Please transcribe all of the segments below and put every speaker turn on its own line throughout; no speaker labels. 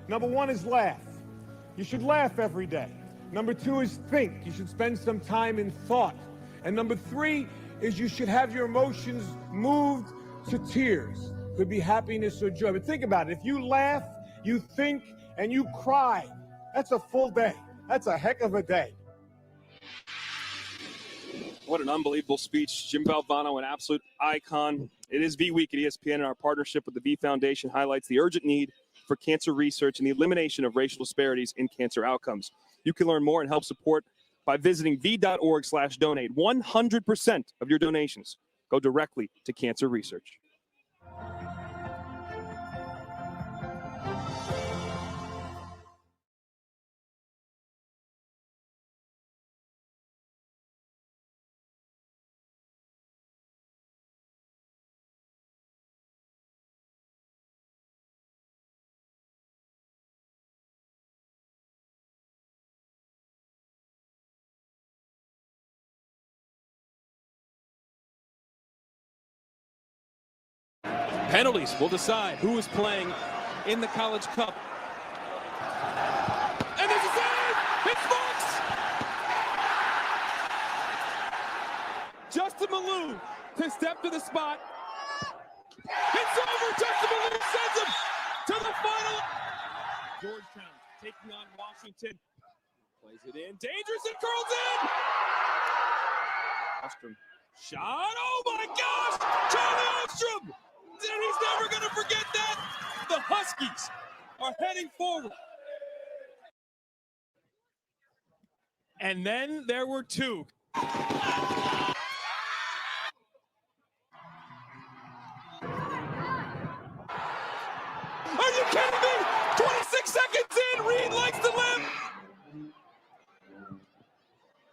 Number one is laugh. You should laugh every day. Number two is think. You should spend some time in thought. And number three is you should have your emotions moved to tears. Could be happiness or joy. But think about it. If you laugh, you think, and you cry, that's a full day. That's a heck of a day.
What an unbelievable speech. Jim Valvano, an absolute icon. It is V Week at ESPN, and our partnership with the V Foundation highlights the urgent need for cancer research and the elimination of racial disparities in cancer outcomes. You can learn more and help support by visiting v.org/donate. 100% of your donations go directly to cancer research. Penalties will decide who is playing in the College Cup. And there's a save! It's Fox! Justin Malou to step to the spot. It's over! Justin Malou sends him to the final. Georgetown taking on Washington. Plays it in. Dangerous and curls in! Ostrom. Shot! Oh my gosh! Charlie Ostrom! And he's never going to forget that. The Huskies are heading forward. And then there were two. Are you kidding me? 26 seconds in. Reed likes the limp.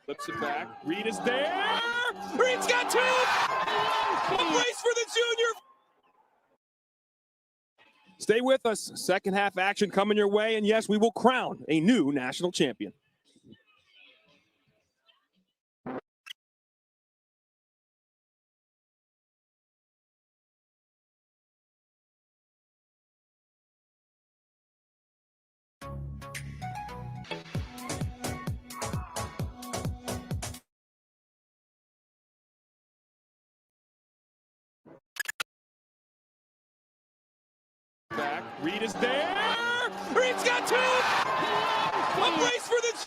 Flips it back. Reed is there. Reed's got two. A race for the junior. Stay with us. Second half action coming your way. And yes, we will crown a new national champion. Back. Reed is there. Reed's got two. A race for the.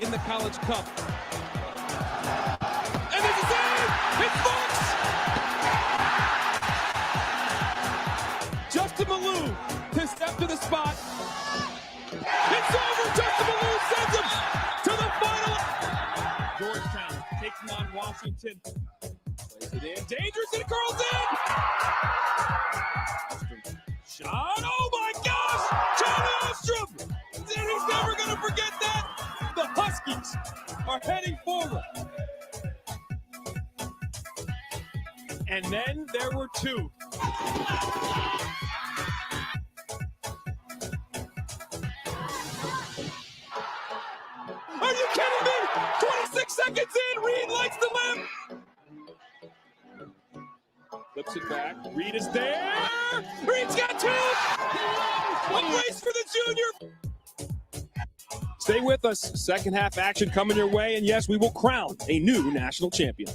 In the College Cup. And there's a save! It's Fox! Justin Malou to step to the spot. It's over! Justin Malou sends him to the final. Georgetown taking on Washington. Plays it in. Dangerous and curls in! Shot! Oh my gosh! Charlie Ostrom! And he's never going to forget that! The Huskies are heading forward. And then there were two. Are you kidding me? 26 seconds in, Reed lights the lamp. Flips it back. Reed is there. Reed's got two. A race for the junior. Stay with us. Second half action coming your way. And yes, we will crown a new national champion.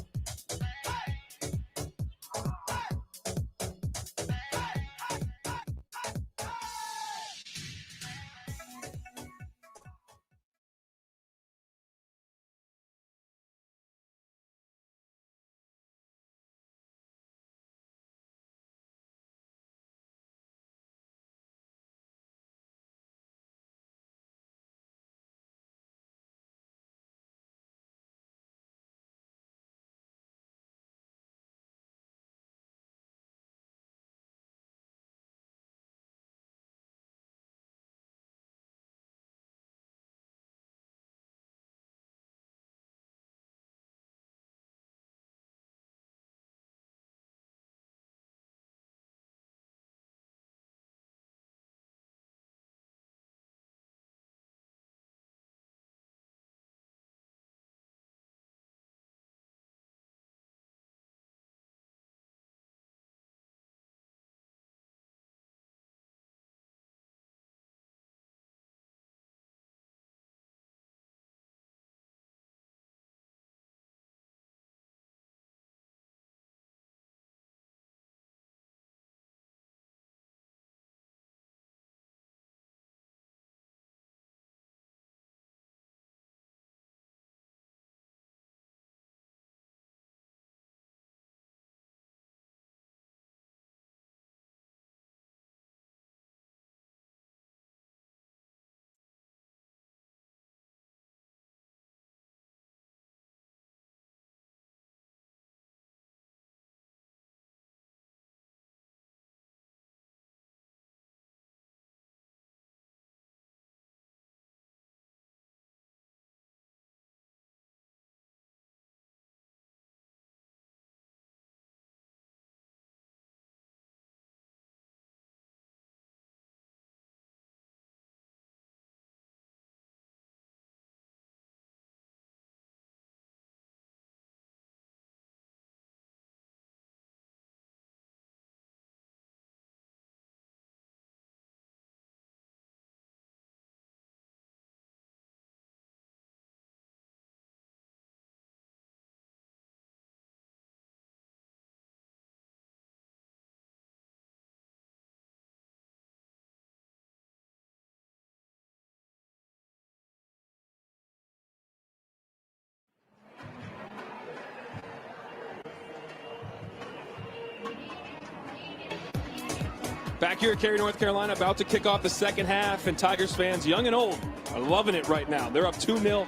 Back here at Cary, North Carolina, about to kick off the second half, and Tigers fans, young and old, are loving it right now. They're up 2-0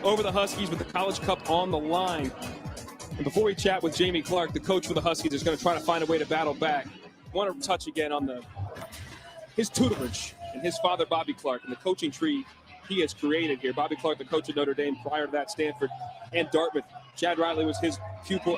over the Huskies with the College Cup on the line. And before we chat with Jamie Clark, the coach for the Huskies, is going to try to find a way to battle back. I want to touch again on his tutelage and his father, Bobby Clark, and the coaching tree he has created here. Bobby Clark, the coach at Notre Dame, prior to that, Stanford and Dartmouth. Chad Riley was his pupil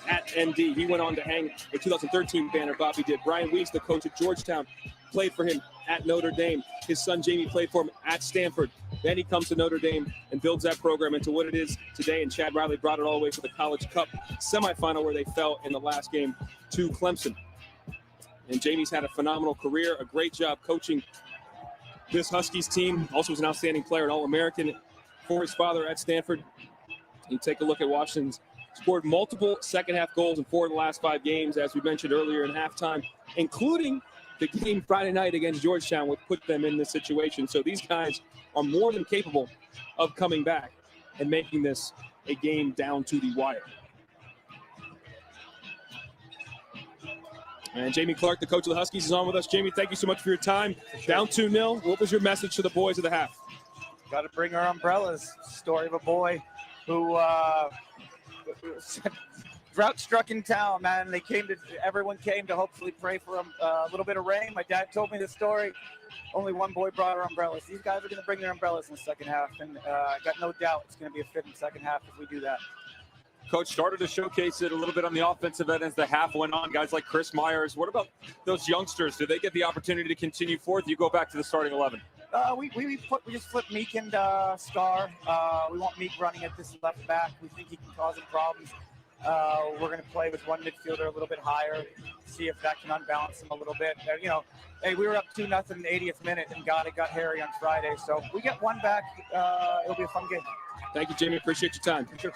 at ND. He went on to hang a 2013 banner. Bobby did. Brian Weeks, the coach at Georgetown, played for him at Notre Dame. His son Jamie played for him at Stanford. Then he comes to Notre Dame and builds that program into what it is today. And Chad Riley brought it all the way to the College Cup semifinal, where they fell in the last game to Clemson. And Jamie's had a phenomenal career, a great job coaching this Huskies team. Also was an outstanding player, an All-American for his father at Stanford. You take a look at Washington's scored multiple second-half goals in 4 of the last 5 games, as we mentioned earlier in halftime, including the game Friday night against Georgetown, which put them in this situation. So these guys are more than capable of coming back and making this a game down to the wire. And Jamie Clark, the coach of the Huskies, is on with us. Jamie, thank you so much for your time. Sure. Down 2-0. What was your message to the boys of the half?
Got to bring our umbrellas. Story of a boy who drought struck in town, man. Everyone came to hopefully pray for him. A little bit of rain. My dad told me the story. Only one boy brought our umbrellas. These guys are going to bring their umbrellas in the second half, and I got no doubt it's going to be a fit in the second half if we do that.
Coach started to showcase it a little bit on the offensive end as the half went on. Guys like Chris Myers. What about those youngsters? Did they get the opportunity to continue forth? You go back to the starting 11.
We just flipped Meek and Scar. We want Meek running at this left back. We think he can cause him problems. We're going to play with one midfielder a little bit higher, see if that can unbalance him a little bit. Hey, we were up 2-0 in the 80th minute and got hairy on Friday. So we get one back. It'll be a fun game.
Thank you, Jamie. Appreciate your time.
Sure.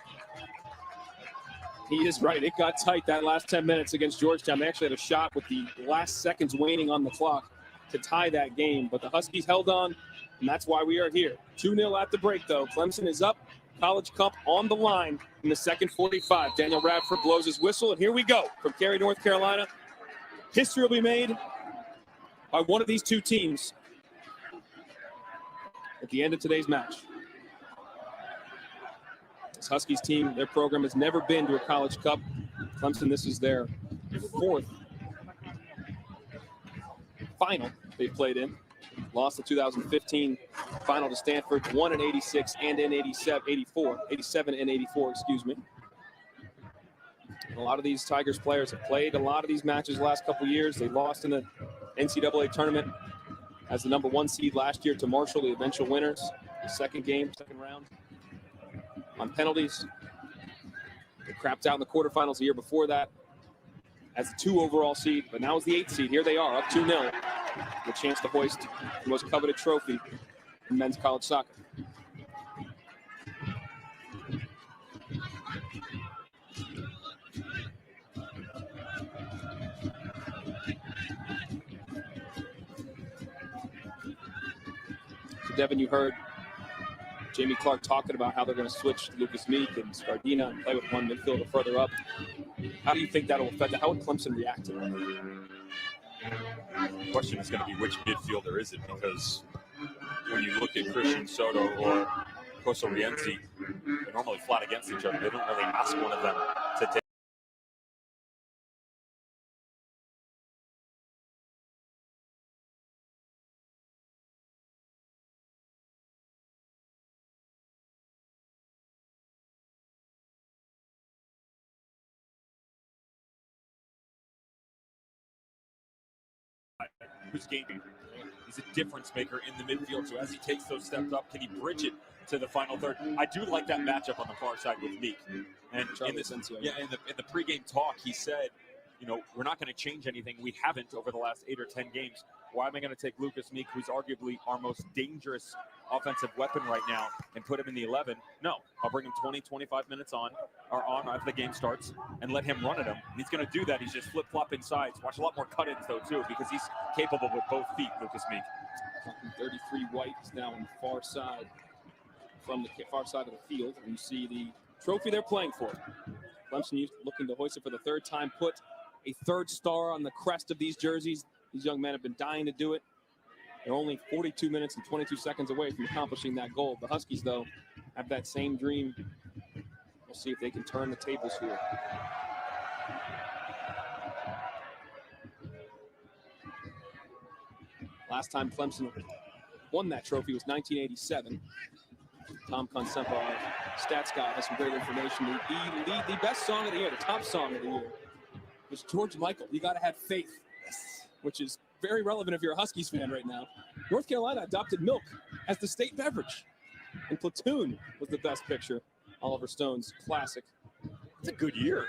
He is right. It got tight that last 10 minutes against Georgetown. They actually had a shot with the last seconds waning on the clock to tie that game. But the Huskies held on, and that's why we are here. 2-0 at the break, though. Clemson is up. College Cup on the line in the second 45. Daniel Radford blows his whistle, and here we go from Cary, North Carolina. History will be made by one of these two teams at the end of today's match. This Huskies team, their program has never been to a College Cup. Clemson, this is their 4th final they've played in. Lost the 2015 final to Stanford, won in 86 and in 87 and 84, excuse me. And a lot of these Tigers players have played a lot of these matches the last couple years. They lost in the NCAA tournament as the #1 seed last year to Marshall, the eventual winners. The second round. On penalties. They crapped out in the quarterfinals the year before that as the 2 overall seed, but now as the 8th seed. Here they are, up 2-0. The chance to hoist the most coveted trophy in men's college soccer. So Devin, you heard Jamie Clark talking about how they're going to switch Lucas Meek and Scardina and play with one midfielder further up. How do you think that will affect it? How would Clemson react to that?
The question is going to be which midfielder is it, because when you look at Christian Soto or Costa Rienzi, they're normally flat against each other. They don't really ask one of them to take. Who's game maker? He's a difference maker in the midfield. So as he takes those steps up, can he bridge it to the final third? I do like that matchup on the far side with Meek. And in the pregame talk, he said, we're not going to change anything. We haven't over the last 8 or 10 games. Why am I going to take Lucas Meek, who's arguably our most dangerous offensive weapon right now, and put him in the 11? No, I'll bring him 20, 25 minutes on after the game starts and let him run at him. And he's going to do that. He's just flip-flopping sides. Watch a lot more cut-ins, though, too, because he's capable with both feet, Lucas Meek.
33 White is now on the far side, from the far side of the field. And you see the trophy they're playing for. Clemson looking to hoist it for the 3rd time, put a 3rd star on the crest of these jerseys. These young men have been dying to do it. They're only 42 minutes and 22 seconds away from accomplishing that goal. The Huskies, though, have that same dream. We'll see if they can turn the tables here. Last time Clemson won that trophy was 1987. Tom Consempa, our stats guy, has some great information. The best song of the year, the top song of the year, was George Michael. You got to have faith, which is very relevant if you're a Huskies fan right now. North Carolina adopted milk as the state beverage. And Platoon was the best picture. Oliver Stone's classic.
It's a good year.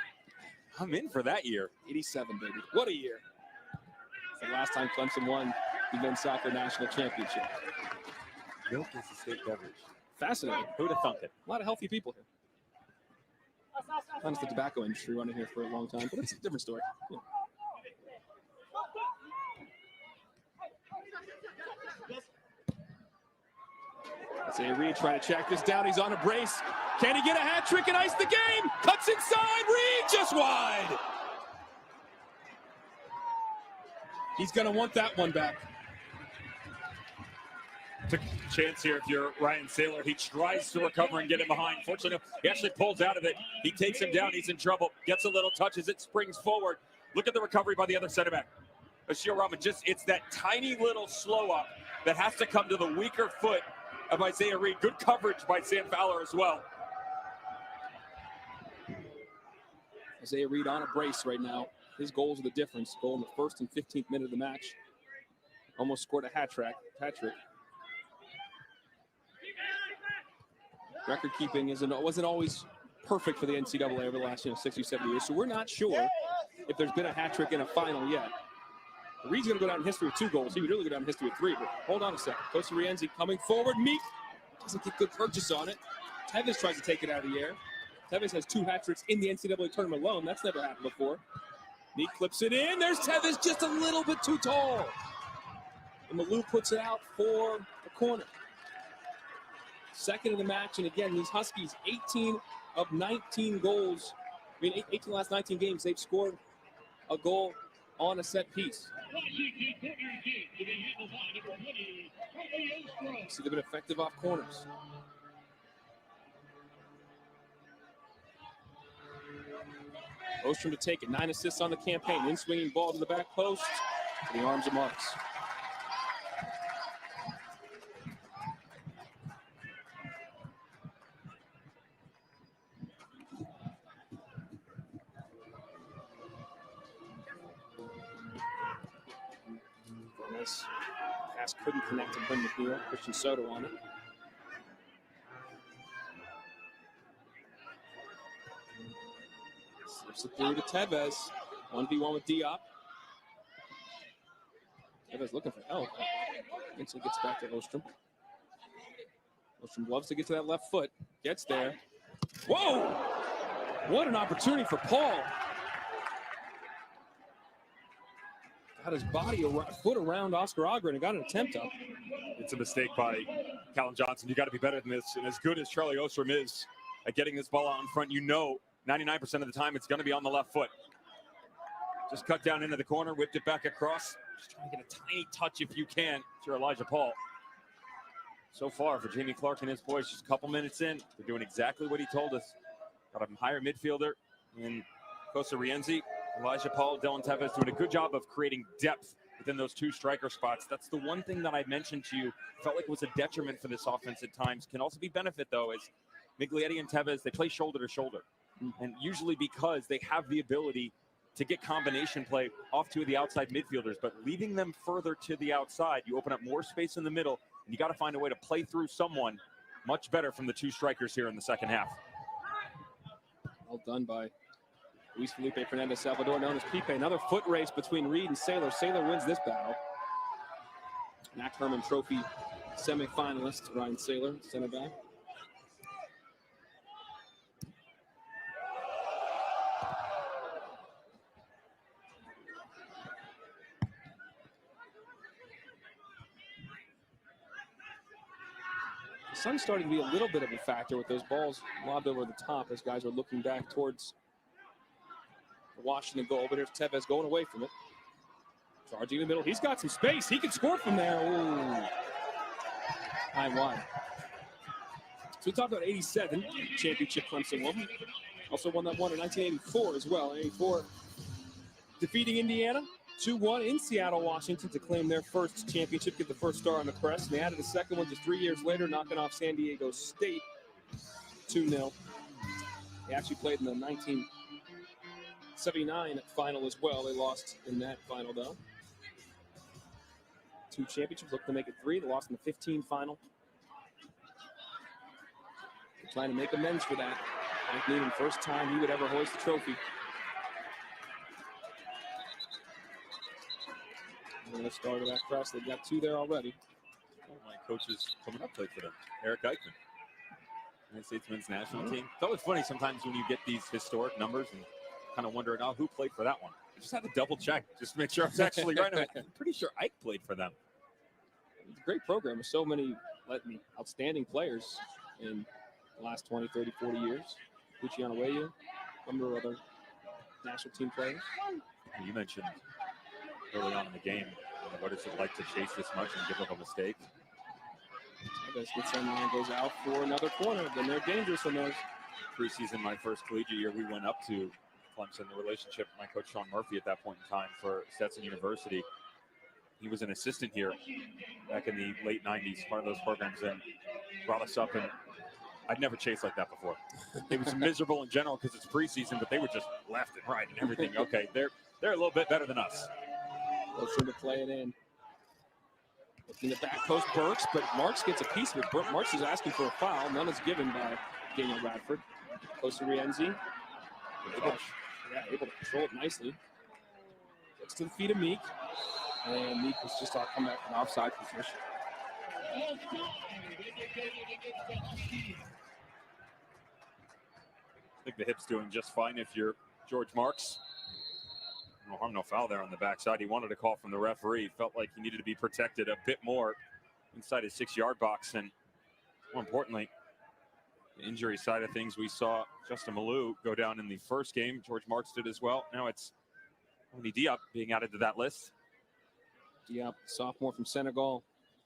I'm in for that year.
87, baby. What a year. It's the last time Clemson won the men's soccer national championship.
Milk is the state beverage.
Fascinating.
Who'd have thunk it?
A lot of healthy people here. Not just the tobacco industry running here for a long time, but it's a different story. Yeah. Isaiah Reed trying to track this down. He's on a brace. Can he get a hat trick and ice the game? Cuts inside. Reed just wide. He's going to want that one back.
Took a chance here if you're Ryan Saylor. He tries to recover and get him behind. Fortunately, he actually pulls out of it. He takes him down. He's in trouble. Gets a little touch as it springs forward. Look at the recovery by the other center back. Ashir Rahman, it's that tiny little slow up that has to come to the weaker foot of Isaiah Reed. Good coverage by Sam Fowler as well.
Isaiah Reed on a brace right now. His goals are the difference. Goal in the first and 15th minute of the match. Almost scored a hat trick. Record keeping wasn't always perfect for the NCAA over the last 60, 70 years. So we're not sure if there's been a hat trick in a final yet. Reed's going to go down in history with 2 goals. He would really go down in history with 3. But hold on a second. Costa Rienzi coming forward. Meek doesn't get good purchase on it. Tevez tries to take it out of the air. Tevez has 2 hat tricks in the NCAA tournament alone. That's never happened before. Meek clips it in. There's Tevez just a little bit too tall. And Malou puts it out for the corner. Second of the match, and again, these Huskies, 18 of 19 goals. 18 last 19 games, they've scored a goal on a set piece. See, they've been effective off corners. Ostrom to take it, 9 assists on the campaign. In-swinging ball to the back post, to the arms of Marks. Pass couldn't connect to Bryn McNeil. Christian Soto on it. Slips it through to Tevez. 1v1 with Diop. Tevez looking for help. Eventually gets back to Ostrom. Ostrom loves to get to that left foot. Gets there. Whoa! What an opportunity for Paul. Got his foot around Oscar Ogren and got an attempt up.
It's a mistake by Callum Johnson. You got to be better than this. And as good as Charlie Ostrom is at getting this ball out in front, 99% of the time it's going to be on the left foot. Just cut down into the corner, whipped it back across. Just trying to get a tiny touch if you can. It's your Elijah Paul. So far for Jamie Clark and his boys, just a couple minutes in, they're doing exactly what he told us. Got a higher midfielder in Costa Rienzi. Elijah Paul, Dylan Tevez doing a good job of creating depth within those 2 striker spots. That's the one thing that I mentioned to you. Felt like it was a detriment for this offense at times. Can also be benefit, though, is Miglietti and Tevez, they play shoulder to shoulder. And usually because they have the ability to get combination play off 2 of the outside midfielders. But leaving them further to the outside, you open up more space in the middle, and you got to find a way to play through someone much better from the 2 strikers here in the second half.
Well done by Luis Felipe Fernandez Salvador, known as Pipe. Another foot race between Reed and Saylor. Saylor wins this battle. Mac Herman Trophy semifinalist Ryan Saylor, center back. The sun's starting to be a little bit of a factor with those balls lobbed over the top as guys are looking back towards the Washington goal, but here's Tevez going away from it. Charging in the middle. He's got some space. He can score from there. Ooh. High wide. So we talked about 87 championship Clemson won. Also won that one in 1984 as well. 84 defeating Indiana 2-1 in Seattle, Washington to claim their first championship, get the first star on the crest. And they added a second one just 3 years later, knocking off San Diego State 2-0. They actually played in the 1979 final as well. They lost in that final, though. 2 championships, looked to make it 3. They lost in the 15 final. They're trying to make amends for that. Mike Noonan, first time he would ever hoist the trophy. And the start of that crest, they've got 2 there already.
One of my coaches coming up played for them, Eric Eichmann. United States men's national team. It's always funny sometimes when you get these historic numbers and kind of wondering, oh, who played for that one? I just had to double check just to make sure I was actually right. I'm pretty sure Ike played for them.
It's a great program with so many outstanding players in the last 20, 30, 40 years. Luciano Weyu, a number of other national team players.
You mentioned early on in the game, what is it like to chase this much and give up a mistake?
Smithson goes out for another corner. Then they're dangerous on those.
Preseason, my first collegiate year, we went up to Clemson. The relationship, my coach Sean Murphy at that point in time for Stetson University. He was an assistant here back in the late 90s, part of those programs, and brought us up. And I'd never chased like that before. It was miserable in general because it's preseason, but they were just left and right and everything. Okay, they're a little bit better than us.
Looking to play it in. Looking at back post Burks, but Marks gets a piece of it. Marks is asking for a foul. None is given by Daniel Radford. Close to Rienzi. Able to control it nicely. Gets to the feet of Meek. And Meek was just come back from offside position.
I think the hip's doing just fine if you're George Marks. No harm, no foul there on the backside. He wanted a call from the referee. Felt like he needed to be protected a bit more inside his 6-yard box. And more importantly, the injury side of things, we saw Justin Malou go down in the first game. George Marks did as well. Now it's Tony Diop being added to that list.
Diop, sophomore from Senegal,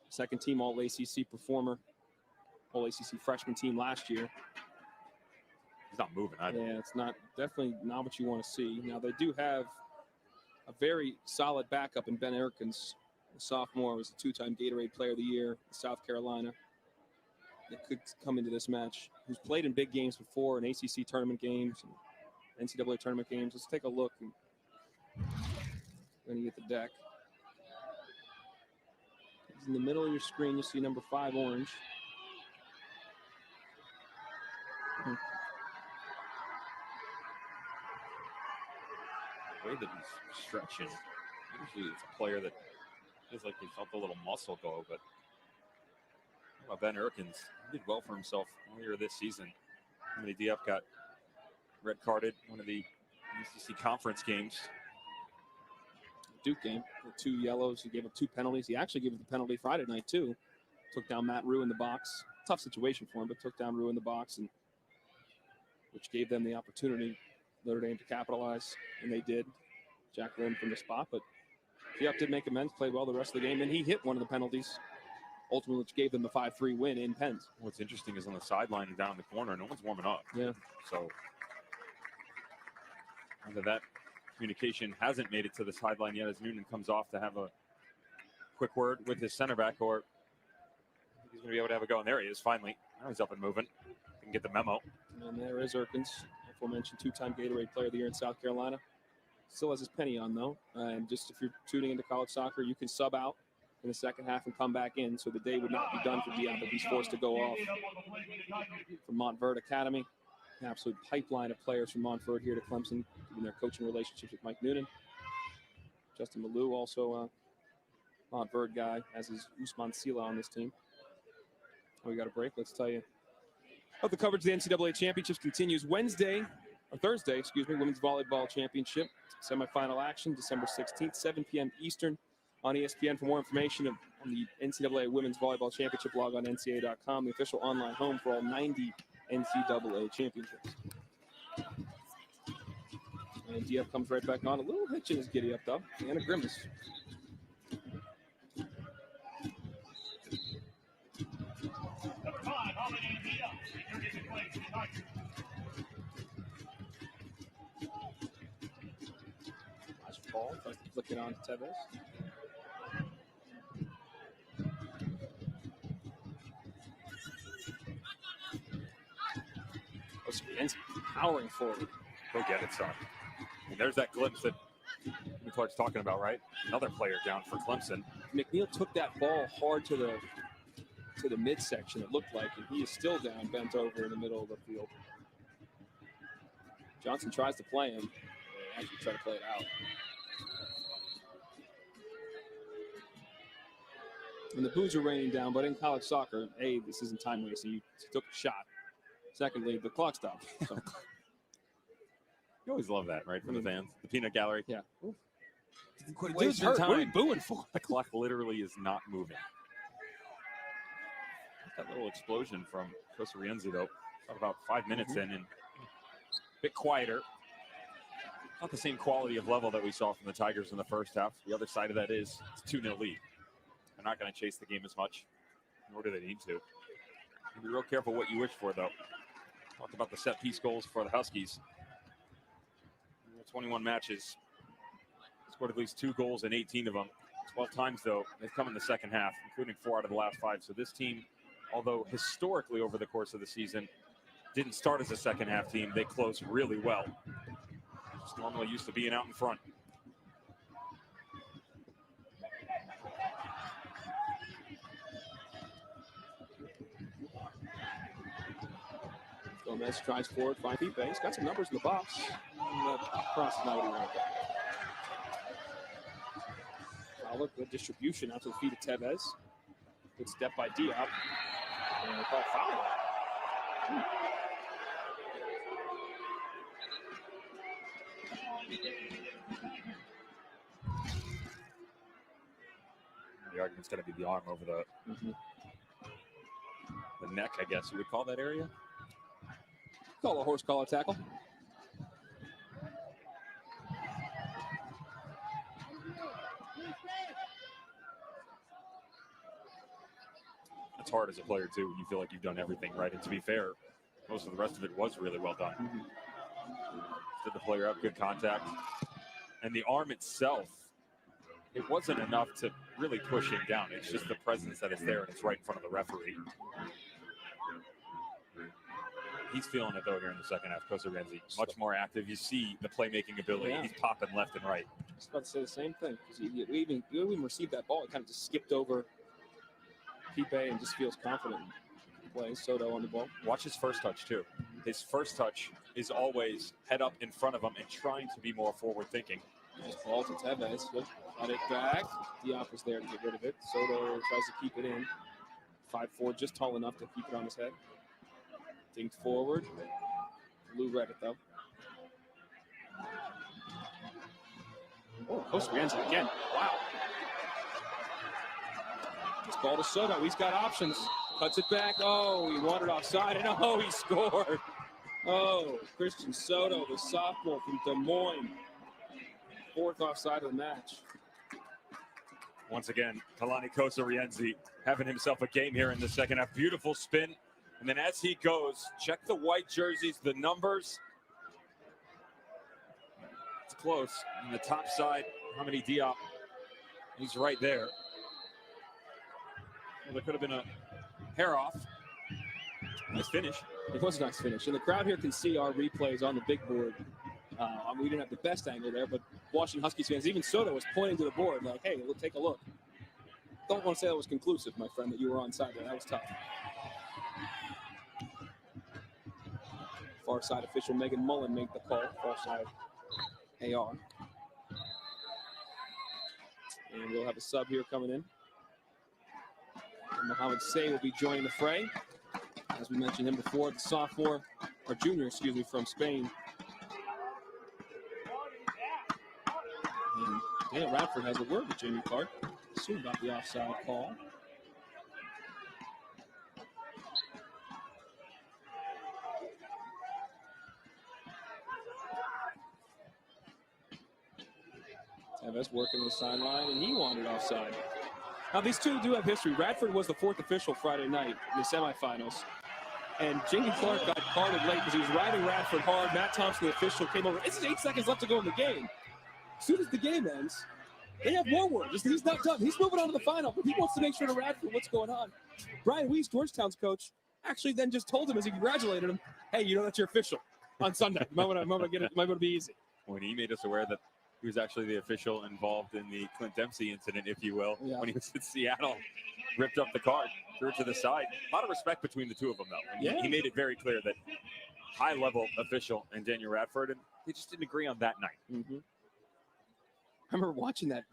second team All-ACC performer, All-ACC freshman team last year.
He's not moving either.
Yeah, it's definitely not what you want to see. Now they do have a very solid backup in Ben Erkins. The sophomore was a 2-time Gatorade Player of the Year in South Carolina. That could come into this match. Who's played in big games before, in ACC tournament games, and NCAA tournament games. Let's take a look. We're going to get the deck. He's in the middle of your screen. You see number 5 orange.
The way that he's stretching, usually it's a player that feels like he felt a little muscle go, but how about Ben Erkins? He did well for himself earlier this season. Tony Diop got red carded one of the ACC conference games.
Duke game with 2 yellows. He gave up 2 penalties. He actually gave up the penalty Friday night too. Took down Matt Rue in the box. Tough situation for him, but took down Rue in the box, and which gave them the opportunity, Notre Dame, to capitalize, and they did. Jack Lynn from the spot, but Diop did make amends, played well the rest of the game, and he hit one of the penalties, ultimately, which gave them the 5-3 win in Penn's.
What's interesting is on the sideline and down in the corner, no one's warming up.
Yeah.
So whether that communication hasn't made it to the sideline yet as Noonan comes off to have a quick word with his center back, or he's going to be able to have a go. And there he is, finally. Now he's up and moving. Can get the memo.
And there is Erkins, aforementioned 2-time Gatorade Player of the Year in South Carolina. Still has his penny on, though. And just if you're tuning into college soccer, you can sub out in the second half and come back in. So the day would not be done for Diop if he's forced to go off. From Montverde Academy, an absolute pipeline of players from Montford here to Clemson, given their coaching relationships with Mike Noonan. Justin Malou, also a Montverde guy, as is Usman Sila on this team. We got a break. Let's tell you. The coverage of the NCAA championships continues Thursday, women's volleyball championship. Semifinal action, December 16th, 7 p.m. Eastern on ESPN. For more information on the NCAA Women's Volleyball Championship, log on NCAA.com, the official online home for all 90 NCAA championships. And Diop comes right back on. A little hitch in his giddy up, though, and a grimace. ball. Tries to flick it on to Tevez. Ends powering forward.
Go get it, son. And there's that glimpse that Clark's talking about, right? Another player down for Clemson.
McNeil took that ball hard to the midsection, it looked like, and he is still down, bent over in the middle of the field. Johnson tries to play him. They actually try to play it out. And the boos are raining down, but in college soccer, A, this isn't time wasting. You took a shot. Secondly, the clock stopped. So.
You always love that, right, from the fans? The peanut gallery.
Yeah.
Quit
Dude's
wasting
hurt.
time.
What are you booing for?
The clock literally is not moving. That little explosion from Costa Rienzi, though. About 5 minutes in and a bit quieter. Not the same quality of level that we saw from the Tigers in the first half. The other side of that is it's 2-0 lead. They're not going to chase the game as much, nor do they need to. Be real careful what you wish for, though. Talked about the set-piece goals for the Huskies. 21 matches. Scored at least 2 goals in 18 of them. 12 times, though, they've come in the second half, including 4 out of the last 5. So this team, although historically over the course of the season, didn't start as a second-half team, they closed really well. Just normally used to being out in front.
Gomez tries forward, finds Pipe. He's got some numbers in the box. And cross is not what he wanted. Fowler, good distribution out to the feet of Tevez. Good step by Diop. And they call foul.
The argument's going to be the arm over the neck, I guess you would call that area.
Call a horse collar tackle.
It's hard as a player, too, when you feel like you've done everything right. And to be fair, most of the rest of it was really well done. Did the player up, good contact. And the arm itself, it wasn't enough to really push him down. It's just the presence that is there, and it's right in front of the referee. He's feeling it, though, here in the second half. Costa Rienzi, much more active. You see the playmaking ability. Yeah. He's popping left and right.
I was about to say the same thing. We even received that ball. It kind of just skipped over Pipe and just feels confident playing. Soto on the ball.
Watch his first touch, too. His first touch is always head up in front of him and trying to be more forward-thinking.
Nice ball to Tevez. Got it back. Diop was there to get rid of it. Soto tries to keep it in. 5'4", just tall enough to keep it on his head. Dinked forward. Lou read it, though. Oh, Costa Rienzi again. Wow. This ball to Soto. He's got options. Cuts it back. Oh, he wandered offside, and oh, he scored. Oh, Christian Soto, the sophomore from Des Moines. 4th offside of the match.
Once again, Kalani Costa Rienzi having himself a game here in the second half. Beautiful spin. And then as he goes, check the white jerseys, the numbers. It's close. On the top side, Hamidi Diop. He's right there. Well, there could have been a hair off. Nice finish.
It was a nice finish. And the crowd here can see our replays on the big board. We didn't have the best angle there, but Washington Huskies fans, even Soto was pointing to the board like, hey, we'll take a look. Don't want to say that was conclusive, my friend, that you were onside there. That was tough. Far side official Megan Mullen made the call. Far side AR. And we'll have a sub here coming in. And Mohamed Say will be joining the fray. As we mentioned him before, the sophomore, or junior, excuse me, from Spain. And Daniel Radford has a word with Jamie Clark. Soon about the offside call. Tevez working the sideline, and he wandered offside. Now, these two do have history. Radford was the 4th official Friday night in the semifinals. And Jamie Clark got carded late because he was riding Radford hard. Matt Thompson, the official, came over. It's 8 seconds left to go in the game.
As soon as the game ends, they have more word. He's not done. He's moving on to the final, but he wants to make sure to Radford what's going on. Brian Weiss, Georgetown's coach, actually then just told him as he congratulated him, hey, that's your official on Sunday. You might want to get it. Might want to be easy.
When he made us aware that he was actually the official involved in the Clint Dempsey incident, if you will, when he was in Seattle, ripped up the card, threw it to the side. A lot of respect between the two of them, though. And he made it very clear that high-level official and Daniel Radford, and they just didn't agree on that night.
Mm-hmm. I remember watching that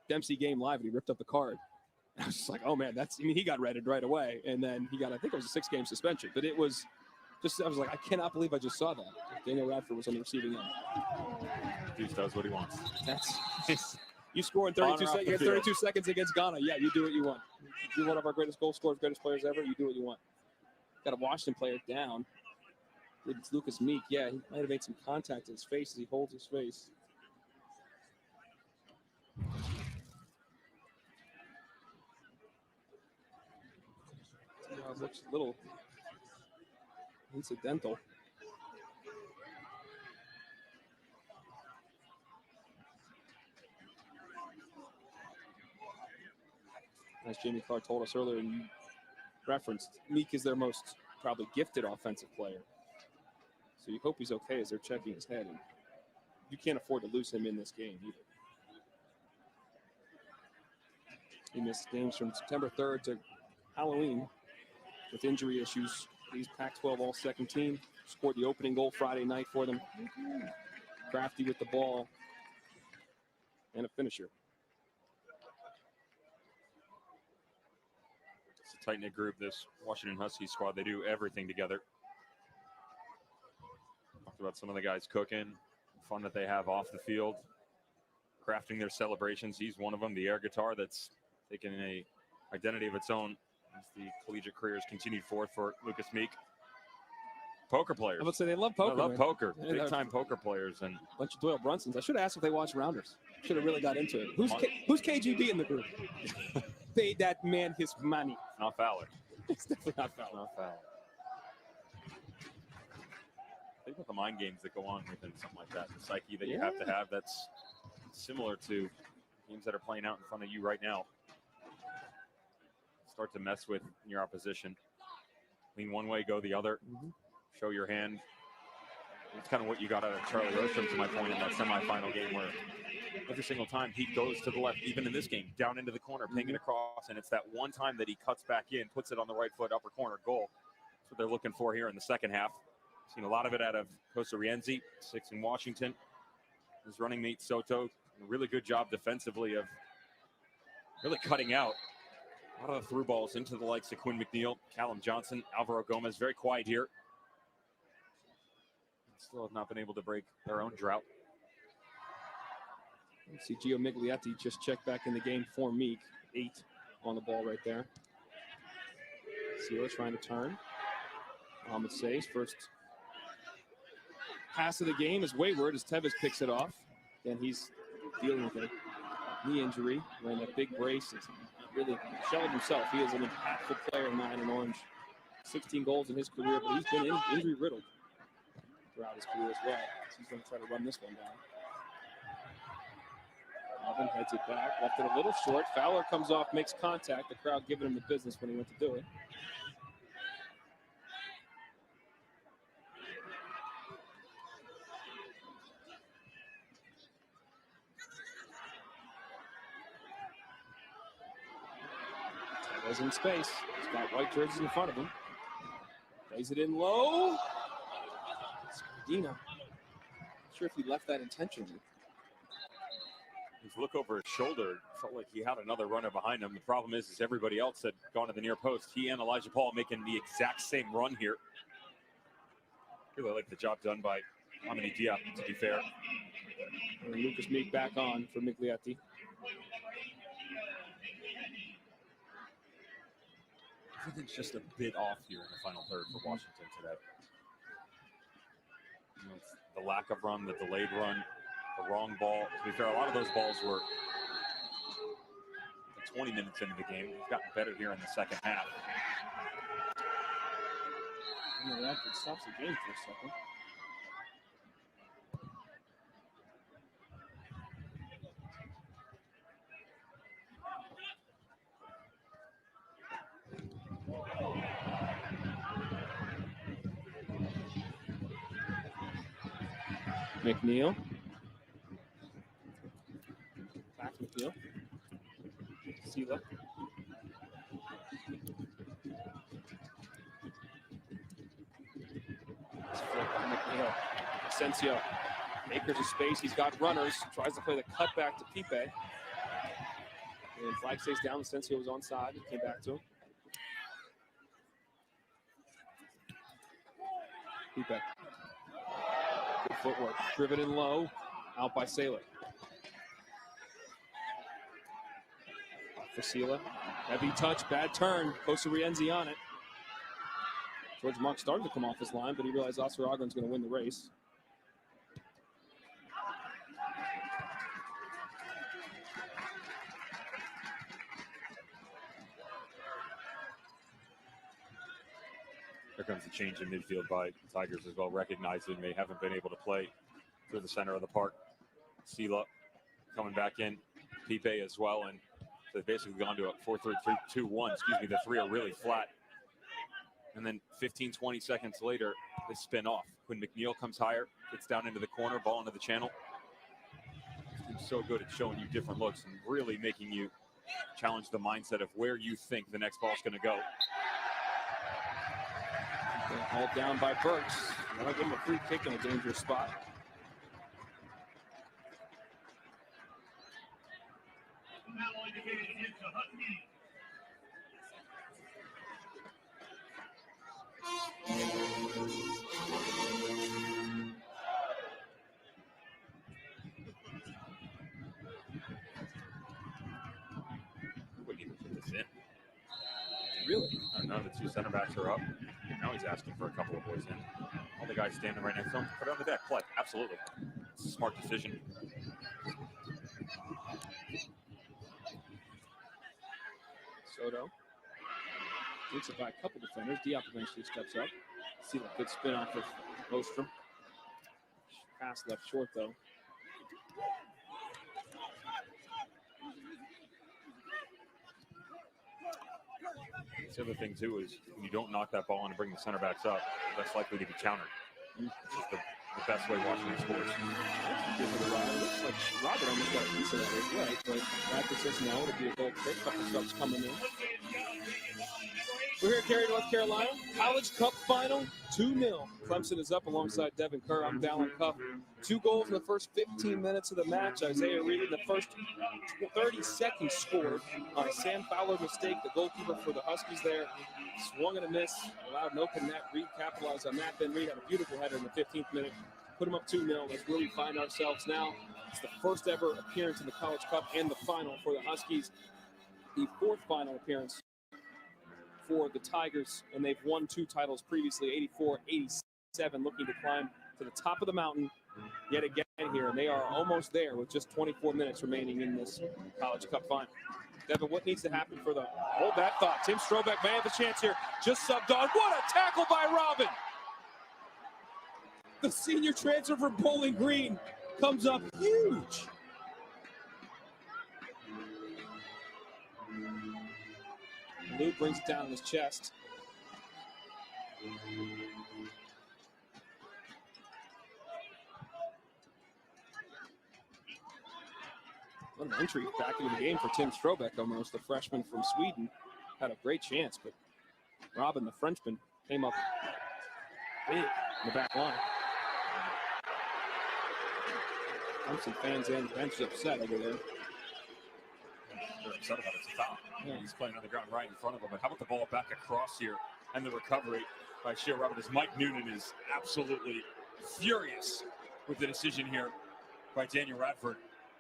Dempsey game live, and he ripped up the card. I was just like, oh, man, he got redded right away. And then he got, I think it was a 6-game suspension. But it was just, I was like, I cannot believe I just saw that. Daniel Radford was on the receiving end.
Deuce does what he wants.
You score in 32 seconds against Ghana. Yeah, you do what you want. You're one of our greatest goal scorers, greatest players ever. You do what you want. Got a Washington player down. It's Lucas Meek. Yeah, he might have made some contact in his face as he holds his face. It looks a little incidental. As Jamie Carr told us earlier, and you referenced, Meek is their most probably gifted offensive player. So you hope he's okay as they're checking his head. And you can't afford to lose him in this game either. He missed games from September 3rd to Halloween with injury issues. He's Pac-12 all-second team. Scored the opening goal Friday night for them. Crafty with the ball. And a finisher.
It's a tight-knit group, this Washington Huskies squad. They do everything together. Talked about some of the guys cooking, fun that they have off the field, crafting their celebrations. He's one of them, the air guitar that's taken a identity of its own as the collegiate careers continued forth for Lucas Meek. Poker players.
I would say they love poker.
I love poker. Big-time poker players. And
a bunch of Doyle Brunsons. I should have asked if they watch Rounders. Should have really got into it. Who's KGB in the group? Paid that man his money.
Not Fowler.
It's definitely not Fowler.
Not Fowler. Think about the mind games that go on within something like that. The psyche that you have to have. That's similar to games that are playing out in front of you right now. Start to mess with your opposition. Lean one way, go the other.
Mm-hmm.
Show your hand. It's kind of what you got out of Charlie Ostrom, to my point, in that semifinal game where every single time he goes to the left, even in this game, down into the corner, pinging across, and it's that one time that he cuts back in, puts it on the right foot, upper corner, goal. That's what they're looking for here in the second half. Seen a lot of it out of Costa Rienzi, 6 in Washington. His running mate Soto, a really good job defensively of really cutting out a lot of the through balls into the likes of Quinn McNeil, Callum Johnson, Alvaro Gomez. Very quiet here. Still have not been able to break their own drought.
You see Gio Miglietti just checked back in the game for Meek. 8 on the ball right there. Sierra trying to turn. Mohamed Say's first pass of the game is wayward as Tevez picks it off. And he's dealing with a knee injury, wearing that big brace. It's really shelled himself. He is an impactful player in 9 and orange. 16 goals in his career, but he's been injury riddled throughout his career as well. So he's going to try to run this one down. Alvin heads it back, left it a little short. Fowler comes off, makes contact. The crowd giving him the business when he went to do it. Tevez in space. He's got white jerseys in front of him. Plays it in low. Scardina. Not sure if he left that intentionally.
If you look over his shoulder, felt like he had another runner behind him. The problem is everybody else had gone to the near post. He and Elijah Paul making the exact same run here. Really like the job done by Amini Diop, to be fair.
And Lucas Meek back on for Miglietti.
Everything's just a bit off here in the final third for Washington today. You know, it's the lack of run, the delayed run, the wrong ball. To be fair, a lot of those balls were 20 minutes into the game. They've gotten better here in the second half.
Radford stops the game for a second. McNeil. Back to McNeil. Sela. McNeil. Asensio. Acres of space. He's got runners. Tries to play the cutback to Pipe. And flag stays down. Asensio was onside. He came back to him. Pipe. Good footwork. Driven in low. Out by Saylor. For Sela. Heavy touch. Bad turn. Kosa Rienzi on it. George Mark started to come off his line, but he realized Oscar Ogren's going to win the race.
Here comes the change in midfield by the Tigers as well, recognizing they haven't been able to play through the center of the park. Sela coming back in, Pipe as well, and so they've basically gone to a 4-3-3-2-1. Excuse me, the three are really flat. And then 15, 20 seconds later, they spin off. When McNeil comes higher, gets down into the corner, ball into the channel. He's so good at showing you different looks and really making you challenge the mindset of where you think the next ball's going to go.
Hauled down by Burks. That'll give him a free kick in a dangerous spot.
Waiting to put this in.
Really?
None of the two center backs are up. Now he's asking for a couple of boys in. All the guys standing right next to him. Put it on the deck. Play. Absolutely. It's a smart decision.
Soto takes it by a couple defenders. Diop eventually steps up. See that good spin off of Ostrom. Pass left short though.
The other thing too is when you don't knock that ball on and bring the center backs up, that's likely to be countered. It's just the best way watching these sports.
Good for the ride. It looks like Robert almost got a piece of that as well, but practice says no. It'll be a goal kick. Couple subs coming in. We're here at Cary, North Carolina. College Cup final, 2-0. Clemson is up alongside Devin Kerr. I'm Dallin Cuff. 2 goals in the first 15 minutes of the match. Isaiah Reed in the first 30 seconds scored on a Sam Fowler mistake. The goalkeeper for the Huskies there swung and a miss, allowed an open net. Reed capitalized on that. Then Reed had a beautiful header in the 15th minute. Put him up 2-0. That's where we find ourselves now. It's the first ever appearance in the College Cup and the final for the Huskies. The 4th final appearance for the Tigers, and they've won 2 titles previously, 84-87, looking to climb to the top of the mountain yet again here, and they are almost there with just 24 minutes remaining in this College Cup final. Devin, what needs to happen for the... Hold that thought. Tim Strobeck may have a chance here. Just subbed on. What a tackle by Robin! The senior transfer from Bowling Green comes up huge. Lou brings it down in his chest. What an entry back into the game for Tim Strobeck, almost. The freshman from Sweden had a great chance, but Robin, the Frenchman, came up big in the back line. Clemson fans and bench upset over there.
They're upset about it. It's a foul. Yeah. He's playing on the ground right in front of him. But how about the ball back across here and the recovery by Shea Robert as Mike Noonan is absolutely furious with the decision here by Daniel Radford.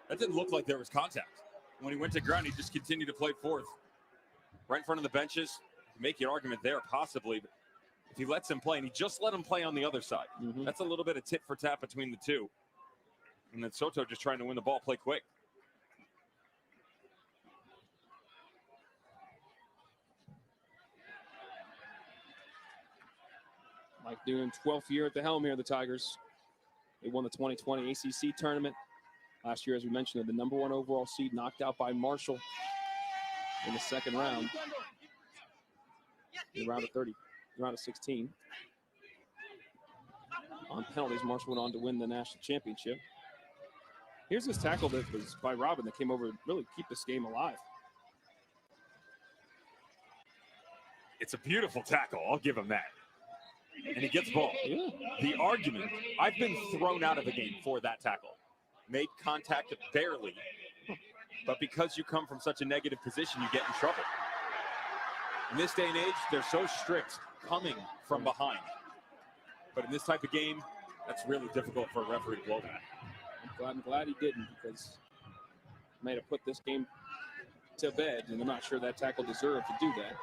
That didn't look like there was contact. When he went to ground, he just continued to play forth. Right in front of the benches. Make your argument there, possibly. But if he lets him play, and he just let him play on the other side. That's a little bit of tit for tat between the two. And then Soto just trying to win the ball, play quick.
Mike Noonan, 12th year at the helm here of the Tigers. They won the 2020 ACC tournament. Last year, as we mentioned, the #1 overall seed, knocked out by Marshall in the second round. In round of 16. On penalties, Marshall went on to win the national championship. Here's this tackle that was by Robin that came over to really keep this game alive.
It's a beautiful tackle. I'll give him that. And he gets the ball.
Yeah.
The argument, I've been thrown out of the game for that tackle. Made contact barely, but because you come from such a negative position, you get in trouble. In this day and age, they're so strict coming from behind. But in this type of game, that's really difficult for a referee to blow that.
I'm glad he didn't, because he might have put this game to bed, and I'm not sure that tackle deserved to do that.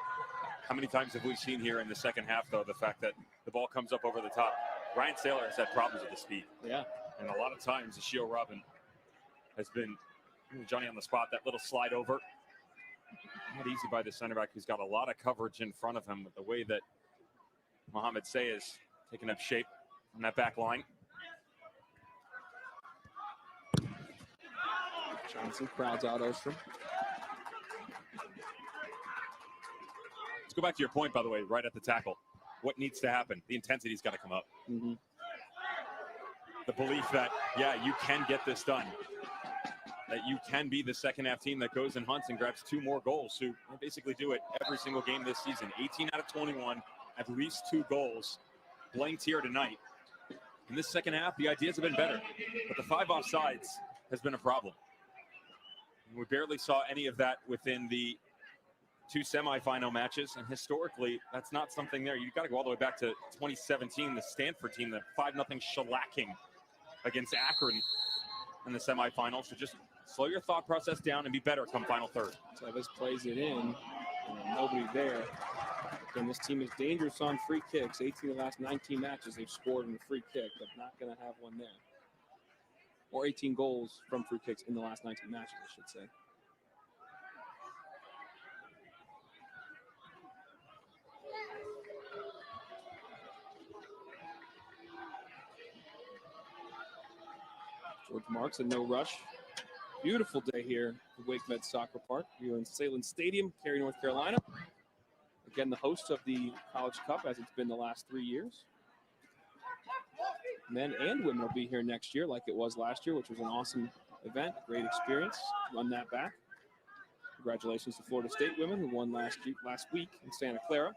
How many times have we seen here in the second half, though, the fact that the ball comes up over the top? Ryan Saylor has had problems with the speed.
Yeah.
And a lot of times, Ashio Robin has been Johnny on the spot, that little slide over. Not easy by the center back, who's got a lot of coverage in front of him with the way that Mohamed Say is taking up shape on that back line.
Johnson crowds out Ostrom.
Let's go back to your point, by the way, right at the tackle. What needs to happen? The intensity's got to come up.
Mm-hmm.
The belief that, yeah, you can get this done. That you can be the second half team that goes and hunts and grabs 2 more goals. So they basically do it every single game this season. 18 out of 21, at least 2 goals. Blanked here tonight. In this second half, the ideas have been better. But the 5 offsides has been a problem. And we barely saw any of that within the 2 semifinal matches, and historically, that's not something there. You've got to go all the way back to 2017, the Stanford team, the 5-0 shellacking against Akron in the semifinals. So just slow your thought process down and be better come final third.
Tevis plays it in, and nobody there. Again, this team is dangerous on free kicks. 18 of the last 19 matches they've scored in a free kick, but not going to have one there. Or 18 goals from free kicks in the last 19 matches, I should say. George Marks and no rush. Beautiful day here at Wake Med Soccer Park. We're in Salem Stadium, Cary, North Carolina. Again, the host of the College Cup, as it's been the last 3 years. Men and women will be here next year, like it was last year, which was an awesome event, great experience. Run that back. Congratulations to Florida State women, who won last week in Santa Clara.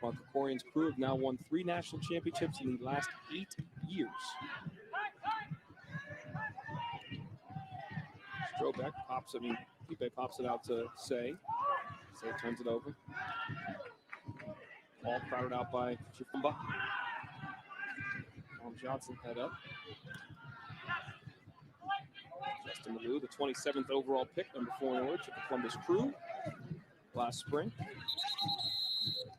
Mark Krikorian's crew have now won 3 national championships in the last 8 years. Strobeck pops it, Kipe pops it out to Say. Say turns it over. All crowded out by Chifumba. Tom Johnson head up. Justin Malou, the 27th overall pick, number 4 in order to the Columbus Crew last spring.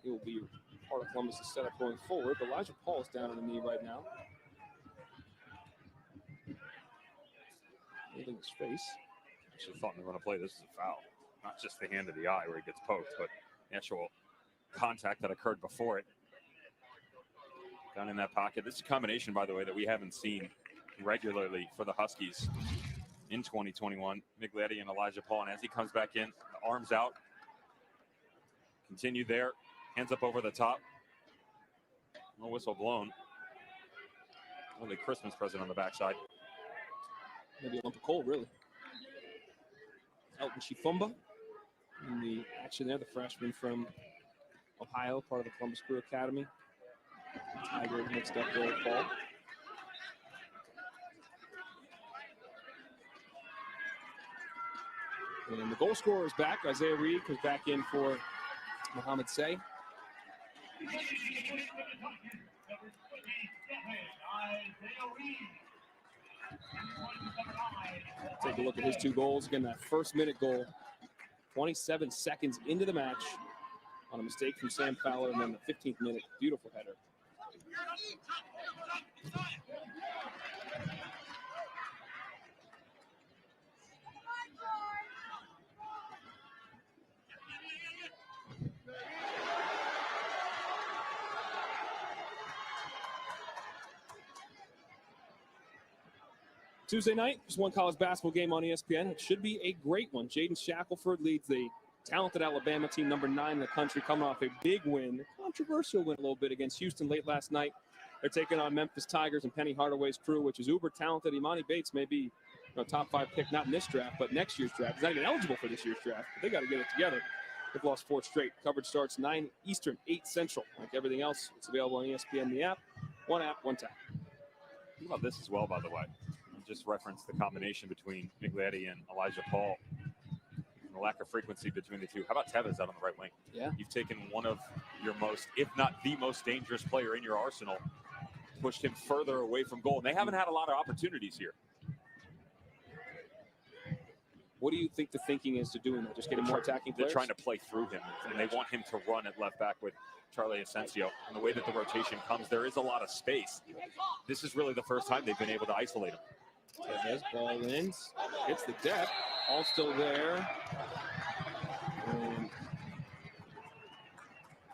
He will be part of Columbus' setup going forward, but Elijah Paul is down on the knee right now. Holding his face.
Actually thought they were going to play this as a foul. Not just the hand of the eye where he gets poked, but the actual contact that occurred before it. Down in that pocket. This is a combination, by the way, that we haven't seen regularly for the Huskies in 2021. Miglietti and Elijah Paul, and as he comes back in, the arms out. Continue there. Hands up over the top. No whistle blown. Only Christmas present on the backside.
Maybe a lump of coal, really. Elton Chifumba in the action there, the freshman from Ohio, part of the Columbus Crew Academy. Tiger mixed up there, Paul. And the goal scorer is back. Isaiah Reed comes back in for Mohamed Say. Take a look at his 2 goals. Again, that first minute goal, 27 seconds into the match on a mistake from Sam Fowler, and then the 15th minute, beautiful header. Tuesday night, just one college basketball game on ESPN. It should be a great one. Jaden Shackelford leads the talented Alabama team, number 9 in the country, coming off a big win, controversial win a little bit against Houston late last night. They're taking on Memphis Tigers and Penny Hardaway's crew, which is uber talented. Imani Bates may be top 5 pick, not in this draft, but next year's draft. He's not even eligible for this year's draft, but they got to get it together. They've lost 4 straight. Coverage starts 9 Eastern, 8 Central. Like everything else, it's available on ESPN, the app, one tap.
Think about this as well, by the way. You just referenced the combination between Miglietti and Elijah Paul. The lack of frequency between the two. How about Tevez out on the right wing?
Yeah.
You've taken one of your most, if not the most dangerous player in your arsenal, pushed him further away from goal. And they haven't had a lot of opportunities here.
What do you think the thinking is to doing that? Just getting more attacking players?
They're trying to play through him, and they want him to run at left back with Charlie Asensio. And the way that the rotation comes, there is a lot of space. This is really the first time they've been able to isolate him.
Tevez, ball in, hits the deck, all still there. And